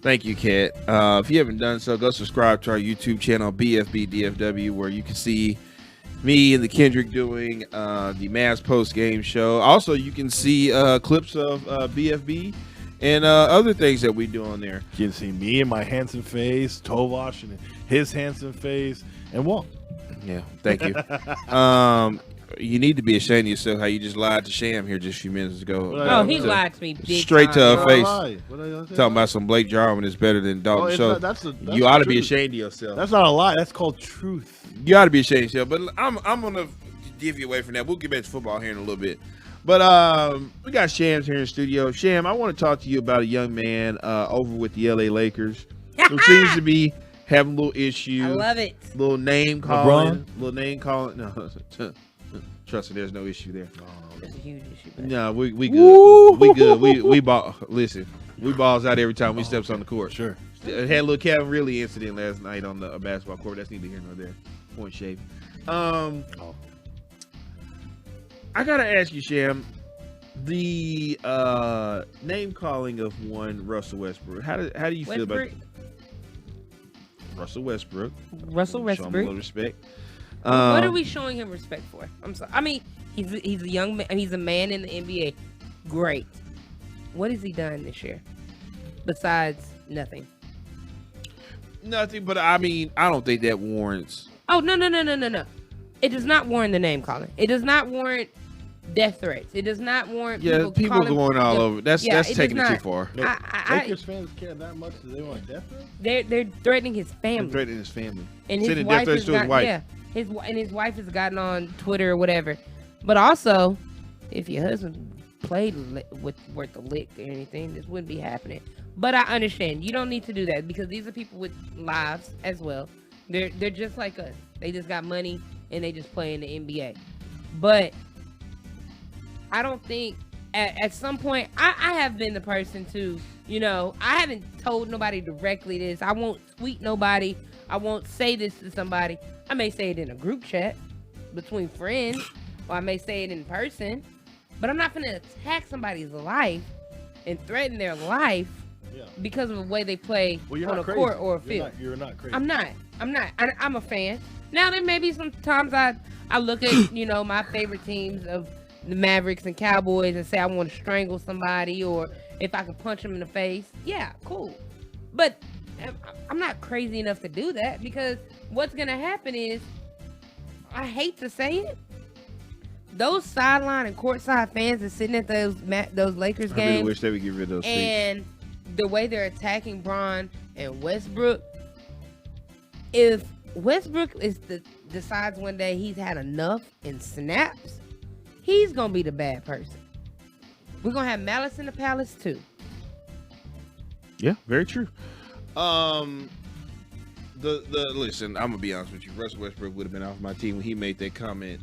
Thank you, Kat. If you haven't done so, go subscribe to our YouTube channel, bFb DFW, where you can see me and the Kendrick doing the Mavs post-game show. Also, you can see clips of bFb and other things that we do on there. You can see me and my handsome face, Tovash and his handsome face, and Walt. Yeah, thank you. You need to be ashamed of yourself how you just lied to Sham here just a few minutes ago. Oh, he lied to me big straight to time. her face. Talking about some Blake Jarwin is better than Dalton Schultz. You ought to be ashamed of yourself. That's not a lie. That's called truth. You ought to be ashamed of yourself. But I'm gonna give you away from that. We'll get back to football here in a little bit. But we got Shams here in the studio. Sham, I want to talk to you about a young man over with the LA Lakers who seems to be having a little issue. I love it. Little name calling. No, trust me, there's no issue there. That's a huge issue. But... No, we good. We good. We ball. Listen, we balls out every time we steps on the court. Sure. Had a little Calvin Ridley incident last night on the basketball court. That's neither here nor there. Point shave. I gotta ask you, Sham, the name calling of one Russell Westbrook. How do you feel about Russell Westbrook? Russell Show him a Westbrook. little respect. What are we showing him respect for? I'm sorry. I mean, he's a young man. He's a man in the NBA. Great. What has he done this year? Besides nothing. Nothing, but I mean, I don't think that warrants. Oh, no. It does not warrant the name calling. It does not warrant death threats. It does not warrant people going all over. That's taking it too far. Lakers fans care that much that they want death threats? They're threatening his family. They're threatening his family. And his wife has got, yeah, his wife has gotten on Twitter or whatever. But also, if your husband played worth a lick or anything, this wouldn't be happening. But I understand you don't need to do that because these are people with lives as well. They're just like us. They just got money and they just play in the NBA. But I don't think at some point I have been the person to, I haven't told nobody directly this. I won't tweet nobody. I won't say this to somebody. I may say it in a group chat between friends, or I may say it in person. But I'm not going to attack somebody's life and threaten their life because of the way they play on a court or a field. You're not crazy. I'm not. I'm a fan. Now, there may be some times I look at, my favorite teams of the Mavericks and Cowboys and say I want to strangle somebody, or if I can punch them in the face. Yeah, cool. But I'm not crazy enough to do that, because what's going to happen is, I hate to say it, those sideline and courtside fans are sitting at those Lakers games. I really wish they would get rid of those seats. And the way they're attacking Bron and Westbrook, if Westbrook decides one day he's had enough and snaps, he's going to be the bad person. We're going to have malice in the palace too. Yeah, very true. Listen, I'm going to be honest with you. Russell Westbrook would have been off my team when he made that comment.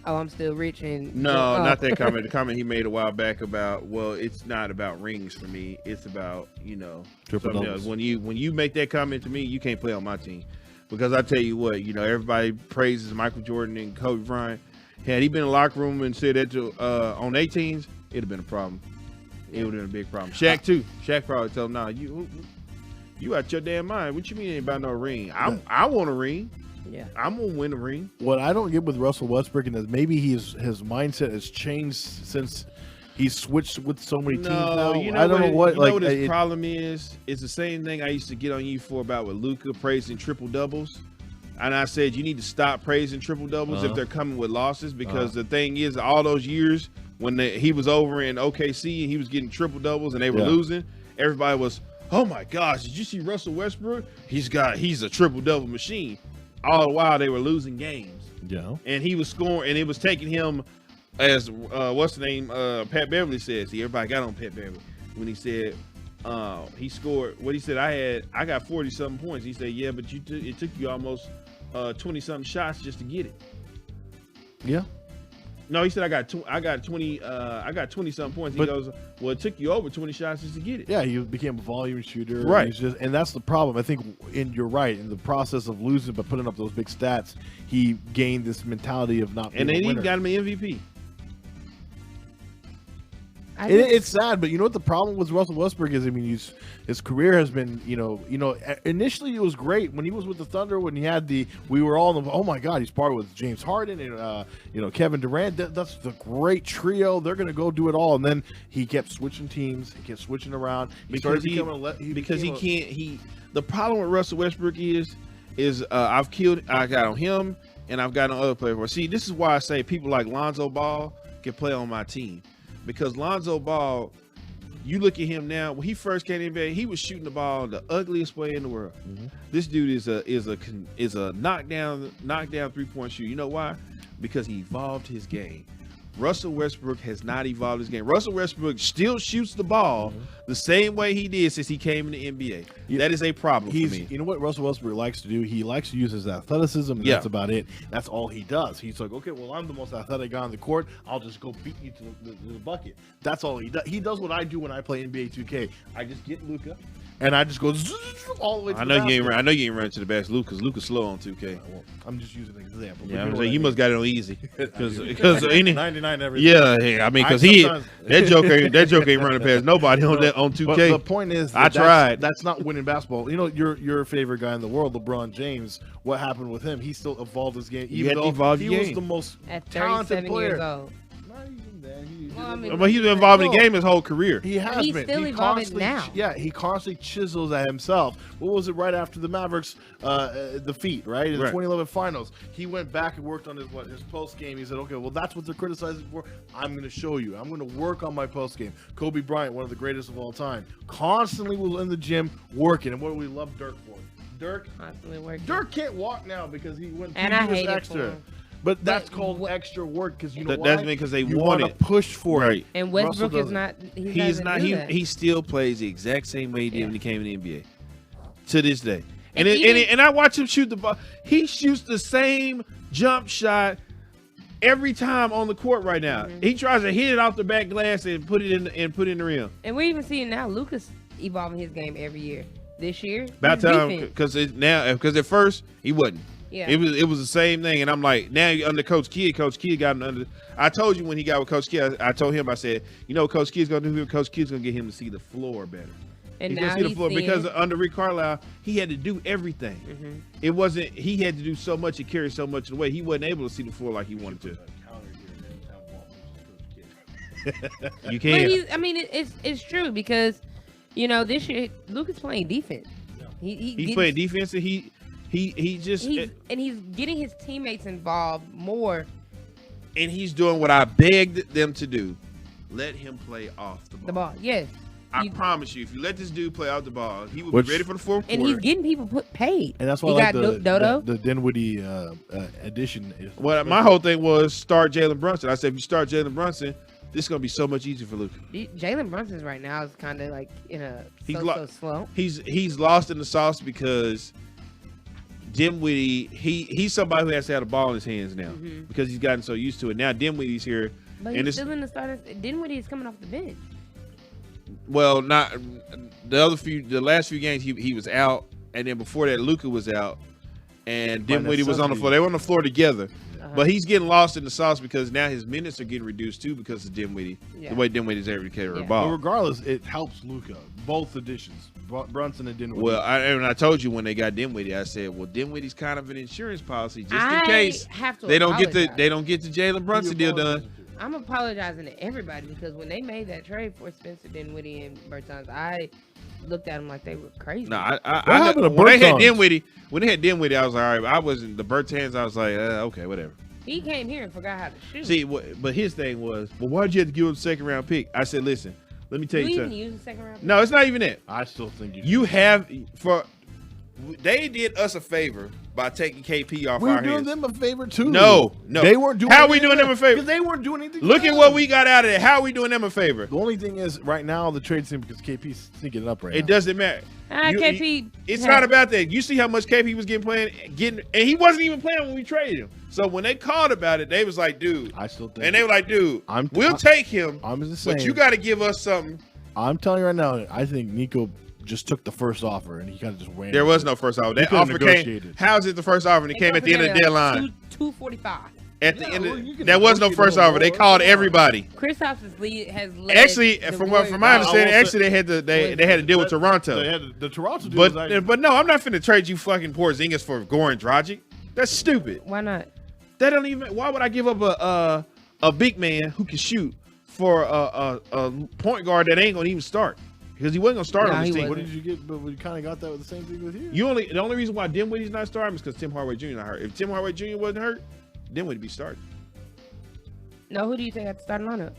I'm still rich and... No, not that comment. The comment he made a while back about, well, it's not about rings for me. It's about, something else. When you make that comment to me, you can't play on my team. Because I tell you what, everybody praises Michael Jordan and Kobe Bryant. Had he been in the locker room and said that to on 18s, it'd have been a problem. It would have been a big problem. Shaq too. Shaq probably told him, "Nah, you out your damn mind. What you mean ain't about no ring? I want a ring. Yeah, I'm gonna win a ring." What I don't get with Russell Westbrook is maybe his mindset has changed since he's switched with so many teams now. I don't know what. What his problem is? It's the same thing I used to get on you for about with Luka praising triple doubles. And I said, you need to stop praising triple doubles if they're coming with losses, because the thing is, all those years when he was over in OKC and he was getting triple doubles and they were losing, everybody was, oh my gosh, did you see Russell Westbrook? He's a triple double machine. All the while they were losing games. Yeah. And he was scoring, and it was taking him, as what's the name? Pat Beverly says. See, everybody got on Pat Beverly when he said he scored. What he said, I got 40-something points. He said, yeah, but it took you almost 20-something shots just to get it. Yeah. No, he said I got 20-something points. He goes, well, it took you over 20 shots just to get it. Yeah, he became a volume shooter. Right. And that's the problem. I think, you're right, in the process of losing but putting up those big stats, he gained this mentality of not being a winner. And then he got him an MVP. It's sad, but you know what the problem with Russell Westbrook is? I mean, his career has been, initially it was great when he was with the Thunder. When he had we were all, oh my God, he's part with James Harden and Kevin Durant. That's the great trio. They're gonna go do it all, and then he kept switching teams. He kept switching around. The problem with Russell Westbrook is I got on him and I've got on other players. See, this is why I say people like Lonzo Ball can play on my team. Because Lonzo Ball, you look at him now. When he first came in the NBA, he was shooting the ball the ugliest way in the world. Mm-hmm. This dude is a knockdown 3-point shooter. You know why? Because he evolved his game. Russell Westbrook has not evolved his game. Russell Westbrook still shoots the ball the same way he did since he came in the NBA. That is a problem for me. You know what Russell Westbrook likes to do? He likes to use his athleticism, and that's about it. That's all he does. He's like, okay, well, I'm the most athletic guy on the court. I'll just go beat you to the bucket. That's all he does. He does what I do when I play NBA 2K. I just get Luka, and I just go all the way to the basket. I know you ain't run to the basket, Luka's slow on 2K. I'm just using an example. Yeah, I'm saying you must got it on easy because 99 everything. Yeah. I mean, because that joke ain't running past nobody on 2K. But the point is, I tried. That's not winning basketball. You know, your favorite guy in the world, LeBron James. What happened with him? He still evolved his game, even though he was the most talented player. Years old. Not even that. But he's been involved in the game his whole career. He has he's been. Still evolving now. Yeah, he constantly chisels at himself. What was it right after the Mavericks defeat, right? In the 2011 finals. He went back and worked on his post game. He said, okay, well, that's what they're criticizing for. I'm going to show you. I'm going to work on my post game. Kobe Bryant, one of the greatest of all time, constantly was in the gym working. And what do we love Dirk for? Dirk can't walk now because he went 2 years extra. But that's called extra work because why? That's because they want to push for it. And Westbrook is not. He still plays the exact same way he did when he came in the NBA to this day. And I watch him shoot the ball. He shoots the same jump shot every time on the court right now. Mm-hmm. He tries to hit it off the back glass and put it in the rim. And we even see it now. Luka's evolving his game every year. This year, about time because at first he wasn't. Yeah. It was the same thing, and I'm like, now under Coach Kidd got him under. I told you when he got with Coach Kidd, I told him, I said, what Coach Kidd's gonna do here? Coach Kidd's gonna get him to see the floor better. And he's now gonna see the floor because under Rick Carlisle, he had to do everything. Mm-hmm. It wasn't he had to do so much and carry so much away. He wasn't able to see the floor like he wanted to. You can't. It's true because this year Luka's playing defense. He's playing defense, and he's getting his teammates involved more. And he's doing what I begged them to do. Let him play off the ball. Yes. I promise you, if you let this dude play off the ball, he will be ready for the fourth quarter. And he's getting people paid. And that's why I like the Dinwiddie addition. My whole thing was start Jalen Brunson. I said, if you start Jalen Brunson, this is going to be so much easier for Luka. Jalen Brunson's right now is kind of like in a slow. He's lost in the sauce because Dinwiddie, he's somebody who has to have the ball in his hands now because he's gotten so used to it. Now Dinwiddie's here. But he's still in the starters. Dinwiddie is coming off the bench. Well, not the last few games he was out, and then before that Luka was out, and Dinwiddie was on the floor. They were on the floor together. But he's getting lost in the sauce because now his minutes are getting reduced too because of Dinwiddie, the way Dinwiddie's able to carry the ball. But regardless, it helps Luka. Both additions, Brunson and Dinwiddie. Well, I told you when they got Dinwiddie, I said, well, Dinwiddie's kind of an insurance policy just in case they don't get the Jalen Brunson deal done. I'm apologizing to everybody because when they made that trade for Spencer Dinwiddie and Bertans, I looked at them like they were crazy. No, when they had Dinwiddie, I was like, all right. I wasn't the Bertans. I was like, okay, whatever. He came here and forgot how to shoot. See, but his thing was, well, why'd you have to give him a second round pick? I said, listen, let me tell you something. Do you even use a second round pick? No, it's not even that. I still think they did us a favor by taking KP off our hands. We're doing them a favor too. No. They weren't doing. How are we doing them a favor? Because they weren't doing anything. Look at what we got out of it. How are we doing them a favor? The only thing is, right now the trade's in because KP's sneaking it up right now. It doesn't matter. KP. It's not about that. You see how much KP was getting, and he wasn't even playing when we traded him. So when they called about it, they was like, dude. I still think. And they were like, dude, we'll take him. I'm just saying. But you got to give us something. I'm telling you right now, I think Nico just took the first offer and he kind of just ran. There was no first offer. That offer came. How's it the first offer? And it came at the end of the deadline. $245. At the end, there was no first offer. They called everybody. Kristaps has led. Actually, from my understanding, actually they had to deal with Toronto. They had the Toronto deal. But no, I'm not finna trade you fucking Porzingis for Goran Dragic. That's stupid. Why not? That don't even. Why would I give up a big man who can shoot for a point guard that ain't gonna even start? Because he wasn't gonna start on this team. What did you get? But we kind of got that with the same thing with you. The only reason why Dinwiddie's not starting is because Tim Hardaway Jr. not hurt. If Tim Hardaway Jr. wasn't hurt, Dinwiddie would be starting. No, who do you think had the starting lineup?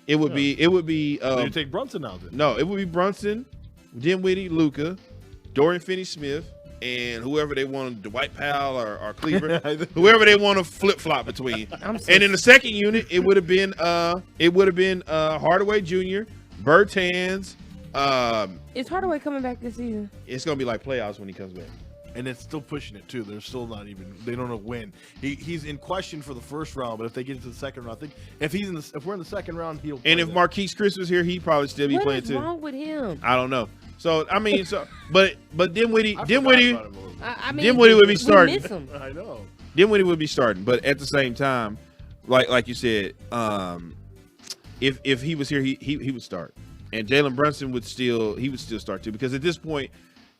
It would be. you take Brunson out then? No, it would be Brunson, Dinwiddie, Luka, Dorian Finney-Smith, and whoever they want, Dwight Powell or Cleaver, whoever they want to flip flop between. And in the second unit, it would have been Hardaway Jr., Bertans. Is Hardaway coming back this season? It's gonna be like playoffs when he comes back. And it's still pushing it too. They're still not even. They don't know when. He's in question for the first round, but if they get into the second round, I think if we're in the second round, he'll. And if Marquise Chris was here, he'd probably still be playing too. What is wrong with him? I don't know. So I mean, but Dinwiddie Dinwiddie would be starting. Miss him. I know. Dinwiddie would be starting, but at the same time, like you said, if he was here, he would start. And Jalen Brunson would still start too, because at this point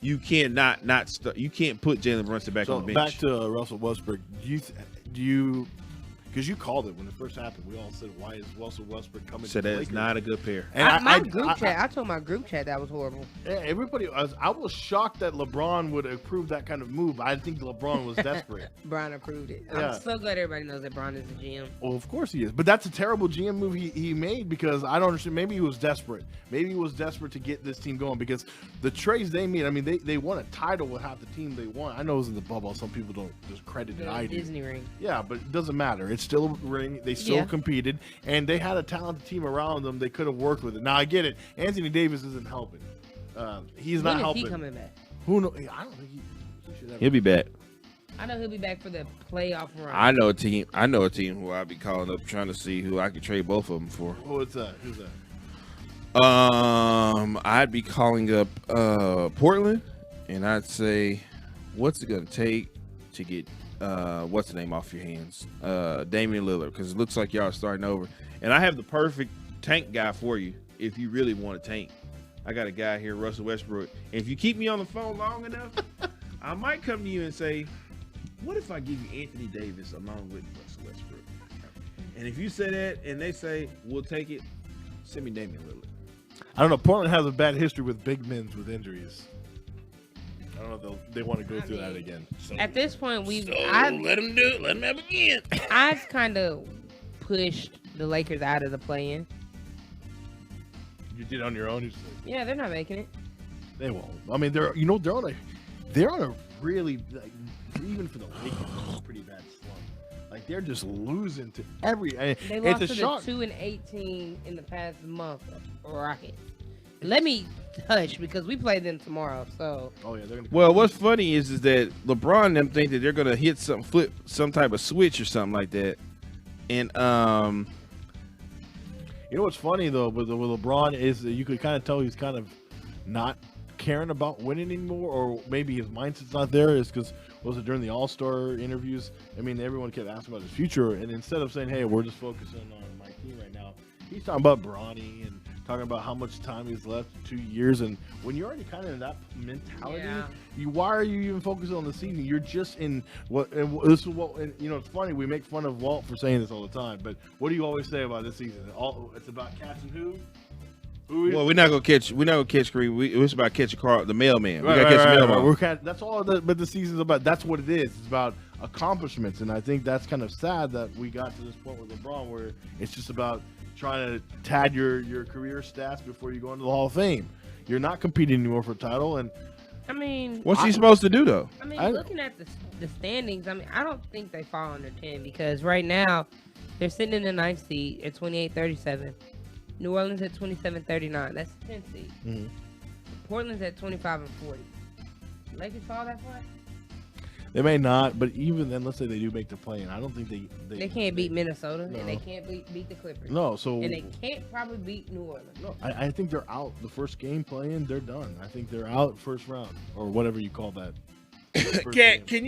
you can't start. You can't put Jalen Brunson back on the bench. Back to Russell Westbrook. Do you because you called it when it first happened. We all said, "Why is Russell Westbrook coming?" So that's not a good pair. And I told my group chat that was horrible. Yeah, I was shocked that LeBron would approve that kind of move. I think LeBron was desperate. Brian approved it. Yeah. I'm so glad everybody knows that Brian is the GM. Well, of course he is. But that's a terrible GM move he made, because I don't understand. Maybe he was desperate. Maybe he was desperate to get this team going, because the trades they made, I mean, they won a title with half the team they won. I know it was in the bubble. Some people don't just credit it. I do. Disney ring. Yeah, but it doesn't matter. It's still a ring. They still competed, and they had a talented team around them. They could have worked with it. Now, I get it. Anthony Davis isn't helping. He's not helping. When is he coming back? Who knows? I don't think he should ever. He'll be back. I know he'll be back for the playoff run. I know a team who I'll be calling up trying to see who I could trade both of them for. What's that? Who's that? I'd be calling up Portland, and I'd say, what's it gonna take to get what's the name off your hands? Damian Lillard, because it looks like y'all are starting over. And I have the perfect tank guy for you if you really want to tank. I got a guy here, Russell Westbrook. And if you keep me on the phone long enough, I might come to you and say, what if I give you Anthony Davis along with Russell Westbrook? And if you say that and they say, we'll take it, send me Damian Lillard. I don't know. Portland has a bad history with big men with injuries. I don't know if they want to go through that again. So, at this point, let them do it. Let them have it again. I've kind of pushed the Lakers out of the play-in. You did on your own. Yeah, they're not making it. They won't. I mean, they're on a really, like, even for the Lakers, a pretty bad slump. Like, they're just losing to every. They lost to the 2-18 in the past month of Rockets. Let me hush, because we play them tomorrow. So. Oh yeah, they're gonna. Well, what's funny is that LeBron and them think that they're gonna hit flip some type of switch or something like that, and you know what's funny though with LeBron is that you could kind of tell he's kind of not caring about winning anymore, or maybe his mindset's not there. Is because was it during the All-Star interviews? I mean, everyone kept asking about his future, and instead of saying, "Hey, we're just focusing on my team right now," he's talking about Bronny and talking about how much time he's left, 2 years. And when you're already kind of in that mentality, why are you even focusing on the season? You're just in what? And this is what. And, you know, it's funny. We make fun of Walt for saying this all the time, but what do you always say about this season? It's about catching who? Well, we're not gonna catch Green. It's about catching the mailman. We gotta catch the mailman. That's all. But the season's about. That's what it is. It's about accomplishments, and I think that's kind of sad that we got to this point with LeBron, where it's just about trying to tad your career stats before you go into the Hall of Fame. You're not competing anymore for a title, and I mean, what's he supposed to do though? I mean, looking at the standings, I mean, I don't think they fall under 10, because right now they're sitting in the 9th seed at 28-37. New Orleans at 27-39. That's the 10th seed. Mm-hmm. Portland's at 25-40. Lakers fall that far? They may not, but even then, let's say they do make the play-in, I don't think they can't beat Minnesota, and they can't beat the Clippers. No, so and they can't probably beat New Orleans. No, I think they're out. The first game play-in, they're done. I think they're out first round, or whatever you call that. Can you